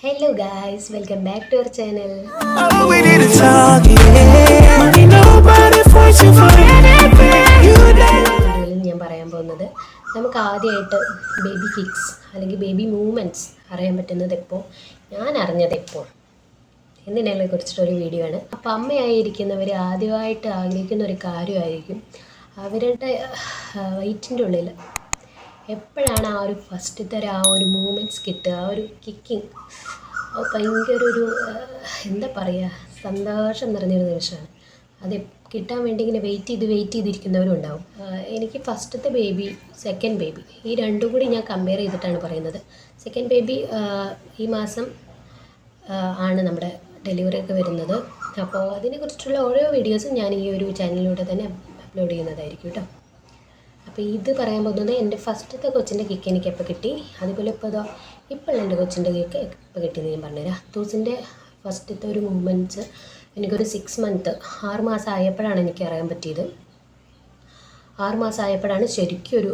Hello guys, welcome back to our channel. We need to talk, yeah. Ain't nobody fighting for anything. You വീഡിയോയിൽ ഞാൻ പറയാൻ പോകുന്നത് നമുക്ക് ആദ്യമായിട്ട് ബേബി കിക്സ് അല്ലെങ്കിൽ ബേബി മൂവ്മെൻറ്റ്സ് അറിയാൻ പറ്റുന്നത് എപ്പോൾ, ഞാൻ അറിഞ്ഞത് എപ്പോൾ എന്നതിനെ കുറിച്ചിട്ടൊരു വീഡിയോ ആണ്. അപ്പോൾ അമ്മയായിരിക്കുന്നവർ ആദ്യമായിട്ട് ആഗ്രഹിക്കുന്ന ഒരു കാര്യമായിരിക്കും അവരുടെ വയറ്റിൻ്റെ ഉള്ളിൽ എപ്പോഴാണ് ആ ഒരു ഫസ്റ്റത്തെ ആ ഒരു മൂവ്മെൻറ്റ്സ് കിട്ടുക, ആ ഒരു കിക്കിങ്. ഭയങ്കര ഒരു എന്താ പറയുക, സന്തോഷം നിറഞ്ഞൊരു നിമിഷമാണ്. അത് കിട്ടാൻ വേണ്ടി ഇങ്ങനെ വെയിറ്റ് ചെയ്തിരിക്കുന്നവരും ഉണ്ടാവും. എനിക്ക് ഫസ്റ്റത്തെ ബേബി, സെക്കൻഡ് ബേബി, ഈ രണ്ടും കൂടി ഞാൻ കമ്പയർ ചെയ്തിട്ടാണ് പറയുന്നത്. സെക്കൻഡ് ബേബി ഈ മാസം ആണ് നമ്മുടെ ഡെലിവറി ഒക്കെ വരുന്നത്. അപ്പോൾ അതിനെക്കുറിച്ചുള്ള ഓരോ വീഡിയോസും ഞാൻ ഈ ഒരു ചാനലിലൂടെ തന്നെ അപ്ലോഡ് ചെയ്യുന്നതായിരിക്കും കേട്ടോ. അപ്പോൾ ഇത് പറയാൻ പോകുന്നത് എൻ്റെ ഫസ്റ്റത്തെ കൊച്ചിൻ്റെ കിക്ക് എനിക്ക് എപ്പോൾ കിട്ടി, അതുപോലെ ഇപ്പോൾ എൻ്റെ കൊച്ചിൻ്റെ കിക്ക് എപ്പോൾ കിട്ടിയെന്ന് ഞാൻ പറഞ്ഞുതരാം. അത്തൂസിൻ്റെ ഫസ്റ്റത്തെ ഒരു മൂവ്മെൻറ്റ്സ് എനിക്കൊരു 6 മന്ത് 6 മാസം ആയപ്പോഴാണ് എനിക്ക് അറിയാൻ പറ്റിയത്. 6 മാസം ആയപ്പോഴാണ് ശരിക്കും ഒരു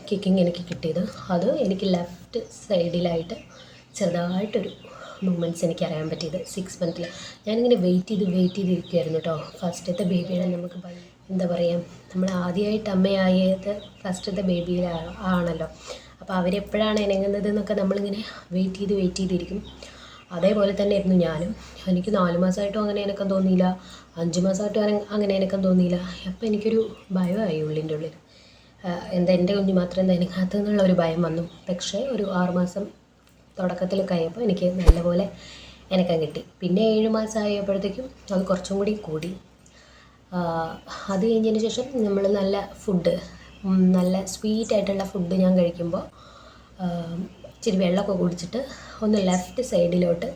കിക്കിങ് എനിക്ക് കിട്ടിയത്. അത് എനിക്ക് ലെഫ്റ്റ് സൈഡിലായിട്ട് ചെറുതായിട്ടൊരു മൂവ്മെൻറ്റ്സ് എനിക്ക് അറിയാൻ പറ്റിയത് 6 മന്തിൽ. ഞാനിങ്ങനെ വെയിറ്റ് ചെയ്തിരിക്കുമായിരുന്നു കേട്ടോ. ഫസ്റ്റത്തെ ബേബിയുടെ നമുക്ക് എന്താ പറയുക, നമ്മൾ ആദ്യമായിട്ട് അമ്മയായത് ഫസ്റ്റത്തെ ബേബിയിലാണല്ലോ. അപ്പോൾ അവരെപ്പോഴാണ് ഇണങ്ങുന്നത് എന്നൊക്കെ നമ്മളിങ്ങനെ വെയിറ്റ് ചെയ്തിരിക്കും. അതേപോലെ തന്നെ ആയിരുന്നു ഞാനും. എനിക്ക് 4 മാസമായിട്ടും അങ്ങനെ എനക്കം തോന്നിയില്ല, 5 മാസമായിട്ടും അങ്ങനെ എനക്കം തോന്നിയില്ല. അപ്പോൾ എനിക്കൊരു ഭയമായി ഉള്ളിൻ്റെ ഉള്ളിൽ, എൻ്റെ കുഞ്ഞ് മാത്രം എന്താ എനിക്കകത്തുനിന്നുള്ള ഒരു ഭയം വന്നു. പക്ഷേ ഒരു 6 മാസം തുടക്കത്തിൽ കഴിയുമ്പോൾ എനിക്ക് നല്ലപോലെ എനക്കം കിട്ടി. പിന്നെ 7 മാസം ആയപ്പോഴത്തേക്കും അത് കുറച്ചും കൂടി കൂടി. അത് കഴിഞ്ഞതിന് ശേഷം നമ്മൾ നല്ല ഫുഡ്, നല്ല സ്വീറ്റായിട്ടുള്ള ഫുഡ് ഞാൻ കഴിക്കുമ്പോൾ ഇച്ചിരി വെള്ളമൊക്കെ കുടിച്ചിട്ട് ഒന്ന് ലെഫ്റ്റ് സൈഡിലോട്ട്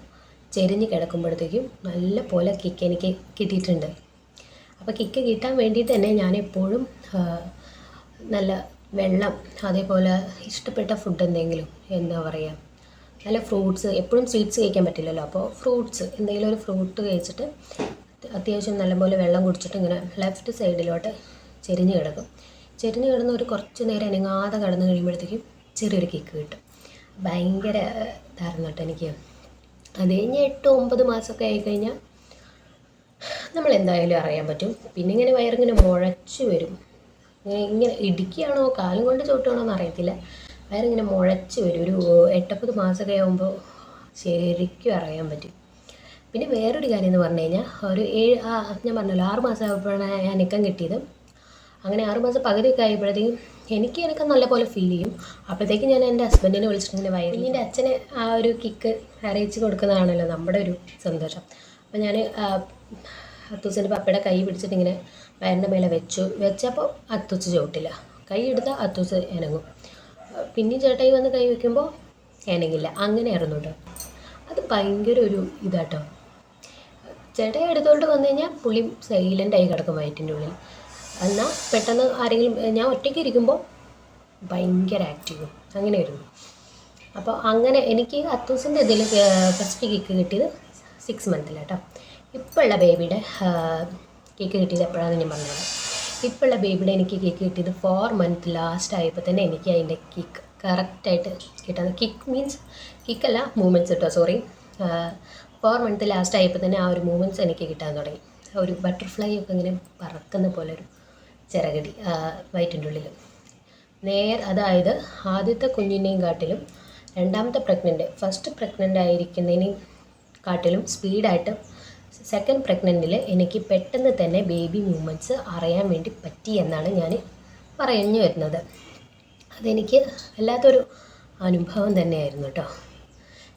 ചെരിഞ്ഞ് കിടക്കുമ്പോഴത്തേക്കും നല്ല പോലെ കിക്ക് എനിക്ക് കിട്ടിയിട്ടുണ്ട്. അപ്പോൾ കിക്ക് കിട്ടാൻ വേണ്ടിയിട്ട് തന്നെ ഞാനെപ്പോഴും നല്ല വെള്ളം, അതേപോലെ ഇഷ്ടപ്പെട്ട ഫുഡ് എന്തെങ്കിലും, എന്താ പറയുക, നല്ല ഫ്രൂട്ട്സ്, എപ്പോഴും സ്വീറ്റ്സ് കഴിക്കാൻ പറ്റില്ലല്ലോ. അപ്പോൾ ഫ്രൂട്ട്സ്, എന്തെങ്കിലും ഒരു ഫ്രൂട്ട് കഴിച്ചിട്ട് അത്യാവശ്യം നല്ലപോലെ വെള്ളം കുടിച്ചിട്ട് ഇങ്ങനെ ലെഫ്റ്റ് സൈഡിലോട്ട് ചെരിഞ്ഞ് കിടക്കും. ചെരിഞ്ഞ് കിടന്ന് ഒരു കുറച്ച് നേരം അനങ്ങാതെ കിടന്ന് കഴിയുമ്പോഴത്തേക്കും ചെറിയൊരു കിക്ക് കിട്ടും. ഭയങ്കര ഇതായിരുന്നു കേട്ടോ എനിക്ക്. അത് കഴിഞ്ഞ് 8-9 മാസമൊക്കെ ആയിക്കഴിഞ്ഞാൽ നമ്മളെന്തായാലും അറിയാൻ പറ്റും. പിന്നെ ഇങ്ങനെ വയറിങ്ങനെ മുഴച്ച് വരും. ഇങ്ങനെ ഇടുക്കിയാണോ കാലും കൊണ്ട് ചവിട്ടുകയാണോ എന്ന് അറിയത്തില്ല, വയറിങ്ങനെ മുഴച്ച് വരും. ഒരു 8-9 മാസമൊക്കെ ആകുമ്പോൾ ശരിക്കും അറിയാൻ പറ്റും. പിന്നെ വേറൊരു കാര്യം എന്ന് പറഞ്ഞു കഴിഞ്ഞാൽ ഒരു ഞാൻ പറഞ്ഞല്ലോ 6 മാസം ആയപ്പോഴാണ് ഞാൻ അനക്കം കിട്ടിയത്. അങ്ങനെ 6 മാസം പകുതിയൊക്കെ ആയപ്പോഴത്തേക്കും എനിക്ക് നല്ലപോലെ ഫീൽ ചെയ്യും. അപ്പോഴത്തേക്കും ഞാൻ എൻ്റെ ഹസ്ബൻഡിനെ വിളിച്ചിട്ട് ഇങ്ങനെ വയറിൻ്റെ അച്ഛനെ ആ ഒരു കിക്ക് അറിയിച്ച് കൊടുക്കുന്നതാണല്ലോ നമ്മുടെ ഒരു സന്തോഷം. അപ്പോൾ ഞാൻ അത്തൂസിൻ്റെ പപ്പയുടെ കൈ പിടിച്ചിട്ട് ഇങ്ങനെ വയറിൻ്റെ മേലെ വെച്ചപ്പോൾ അത്തൂസ് ചവിട്ടില്ല, കൈ എടുത്താൽ അത്തൂസ് ഇണങ്ങും. പിന്നെ ചേട്ടായി വന്ന് കൈ വയ്ക്കുമ്പോൾ ഇണങ്ങില്ല. അങ്ങനെയായിരുന്നു കേട്ടോ. അത് ഭയങ്കര ഒരു ഇതാട്ടോ. ചേട്ടായി എടുത്തുകൊണ്ട് വന്നു കഴിഞ്ഞാൽ പുള്ളി സൈലൻ്റായി കിടക്കും വയറ്റിൻ്റെ ഉള്ളിൽ. എന്നാൽ പെട്ടെന്ന് ആരെങ്കിലും, ഞാൻ ഒറ്റയ്ക്ക് ഇരിക്കുമ്പോൾ ഭയങ്കര ആക്റ്റീവും അങ്ങനെയായിരുന്നു. അപ്പോൾ അങ്ങനെ എനിക്ക് അത്തൂസിൻ്റെ ഇതിൽ ഫസ്റ്റ് കിക്ക് കിട്ടിയത് 6 മന്തിലാട്ടോ. ഇപ്പോഴുള്ള ബേബിയുടെ കേക്ക് കിട്ടിയത് എപ്പോഴാണെന്ന് ഞാൻ പറഞ്ഞത്. ഇപ്പോഴുള്ള ബേബിയുടെ എനിക്ക് കേക്ക് കിട്ടിയത് 4 മന്ത് ലാസ്റ്റ് ആയപ്പോൾ തന്നെ എനിക്ക് അതിൻ്റെ കിക്ക് കറക്റ്റായിട്ട് കിട്ടാൻ, കിക്ക് മീൻസ് കിക്കല്ല, മൂവ്മെൻറ്റ്സ് കേട്ടോ, സോറി. 4 മന്ത് ലാസ്റ്റ് ആയപ്പോൾ തന്നെ ആ ഒരു മൂവ്മെൻറ്റ്സ് എനിക്ക് കിട്ടാൻ തുടങ്ങി. ഒരു ബട്ടർഫ്ലൈ ഒക്കെ ഇങ്ങനെ പറക്കുന്ന പോലെ ഒരു ചിറകടി വയറ്റിൻ്റെ ഉള്ളിൽ. അതായത് ആദ്യത്തെ കുഞ്ഞിനെയും കാട്ടിലും രണ്ടാമത്തെ ഫസ്റ്റ് പ്രഗ്നൻ്റ് ആയിരിക്കുന്നതിനെയും കാട്ടിലും സ്പീഡായിട്ട് സെക്കൻഡ് പ്രഗ്നൻറ്റിൽ എനിക്ക് പെട്ടെന്ന് തന്നെ ബേബി മൂവ്മെൻറ്റ്സ് അറിയാൻ വേണ്ടി പറ്റി എന്നാണ് ഞാൻ പറഞ്ഞു വരുന്നത്. അതെനിക്ക് വല്ലാത്തൊരു അനുഭവം തന്നെയായിരുന്നു കേട്ടോ.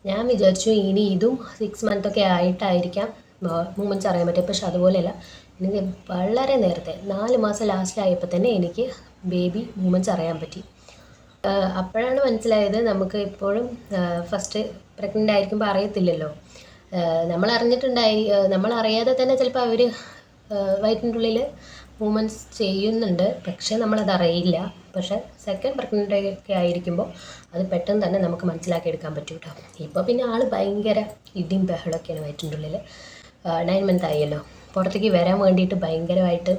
ഞാൻ വിചാരിച്ചു ഇനി ഇതും 6 മന്തൊക്കെ ആയിട്ടായിരിക്കാം മൂവ്മെൻറ്റ്സ് അറിയാൻ പറ്റും. പക്ഷെ അതുപോലെയല്ല, എനിക്ക് വളരെ നേരത്തെ 4 മാസം ലാസ്റ്റ് ആയപ്പോൾ തന്നെ എനിക്ക് ബേബി മൂവ്മെൻറ്റ്സ് അറിയാൻ പറ്റി. അപ്പോഴാണ് മനസ്സിലായത് നമുക്ക് ഇപ്പോഴും ഫസ്റ്റ് പ്രഗ്നൻ്റ് ആയിരിക്കുമ്പോൾ അറിയത്തില്ലല്ലോ. നമ്മളറിയാതെ തന്നെ ചിലപ്പോൾ അവർ വയറ്റിൻ്റെ ഉള്ളിൽ മൂവ്മെൻറ്റ്സ് ചെയ്യുന്നുണ്ട്, പക്ഷേ നമ്മളതറിയില്ല. പക്ഷേ സെക്കൻഡ് പ്രഗ്നൻ്റ് ഒക്കെ ആയിരിക്കുമ്പോൾ അത് പെട്ടെന്ന് തന്നെ നമുക്ക് മനസ്സിലാക്കിയെടുക്കാൻ പറ്റും കേട്ടോ. ഇപ്പോൾ പിന്നെ ആൾ ഭയങ്കര ഇടിയും ബഹളമൊക്കെയാണ് വയറ്റിൻ്റെ ഉള്ളിൽ. 9 മന്ത് ആയല്ലോ, പുറത്തേക്ക് വരാൻ വേണ്ടിയിട്ട് ഭയങ്കരമായിട്ട്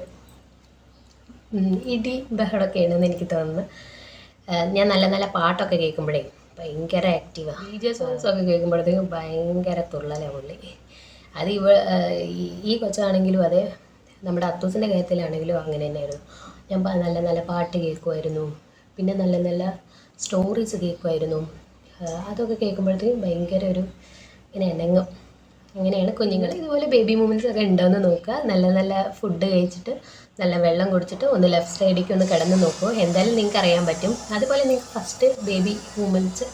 ഇടി ബഹളമൊക്കെയാണെന്ന് എനിക്ക് തോന്നുന്നു. ഞാൻ നല്ല നല്ല പാട്ടൊക്കെ കേൾക്കുമ്പോഴേ ഭയങ്കര ആക്റ്റീവാണ്. DJ സോങ്സൊക്കെ കേൾക്കുമ്പോഴത്തേക്കും ഭയങ്കര തുള്ളലാണ് പുള്ളി. അത് ഈ കൊച്ചാണെങ്കിലും അതെ, നമ്മുടെ അത്തൂസിൻ്റെ കാര്യത്തിലാണെങ്കിലും അങ്ങനെ തന്നെയായിരുന്നു. ഞാൻ നല്ല നല്ല പാട്ട് കേൾക്കുമായിരുന്നു, പിന്നെ നല്ല നല്ല സ്റ്റോറീസ് കേൾക്കുമായിരുന്നു. അതൊക്കെ കേൾക്കുമ്പോഴത്തേക്കും ഭയങ്കര ഒരു ഇങ്ങനെ ഇണങ്ങും. അങ്ങനെയാണ് കുഞ്ഞുങ്ങൾ. ഇതുപോലെ ബേബി മൂമെൻറ്റ്സ് ഒക്കെ ഉണ്ടോയെന്ന് നോക്കുക. നല്ല നല്ല ഫുഡ് കഴിച്ചിട്ട് നല്ല വെള്ളം കുടിച്ചിട്ട് ഒന്ന് ലെഫ്റ്റ് സൈഡിലേക്ക് ഒന്ന് കിടന്ന് നോക്കൂ. എന്തായാലും നിങ്ങൾക്ക് അറിയാൻ പറ്റും. അതുപോലെ നിങ്ങൾക്ക് ഫസ്റ്റ് ബേബി മൂമെൻറ്റ്സ്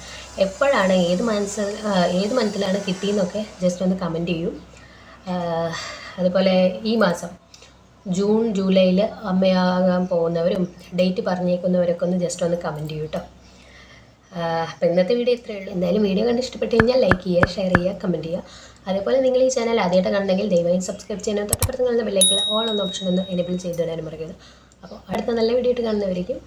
എപ്പോഴാണ്, ഏത് മന്തിലാണ് കിട്ടിയെന്നൊക്കെ ജസ്റ്റ് ഒന്ന് കമൻറ്റ് ചെയ്യൂ. അതുപോലെ ഈ മാസം ജൂൺ ജൂലൈയിൽ അമ്മയാകാൻ പോകുന്നവരും ഡേറ്റ് പറഞ്ഞേക്കുന്നവരൊക്കെ ഒന്ന് ജസ്റ്റ് ഒന്ന് കമൻറ്റ് ചെയ്യൂ കേട്ടോ. അപ്പോൾ ഇന്നത്തെ വീഡിയോ ഇത്രയേ ഉള്ളൂ. എന്തായാലും വീഡിയോ കണ്ട് ഇഷ്ടപ്പെട്ട് കഴിഞ്ഞാൽ ലൈക്ക് ചെയ്യുക, ഷെയർ ചെയ്യുക, കമൻറ്റ് ചെയ്യുക. അതേപോലെ നിങ്ങൾ ഈ ചാനൽ ആദ്യമായിട്ട് കാണണമെങ്കിൽ ദയവായി സബ്സ്ക്രൈബ് ചെയ്യാനും തൊട്ടപ്പുറത്ത് കാണുന്ന ബെല്ലൈക്കൺ ഓൾ എന്ന ഓപ്ഷൻ ഒന്ന് എനേബിൾ ചെയ്തിടാനും മറക്കരുത്. അപ്പോൾ അടുത്ത നല്ല വീഡിയോ ആയിട്ട് കാണുന്നവരേക്കും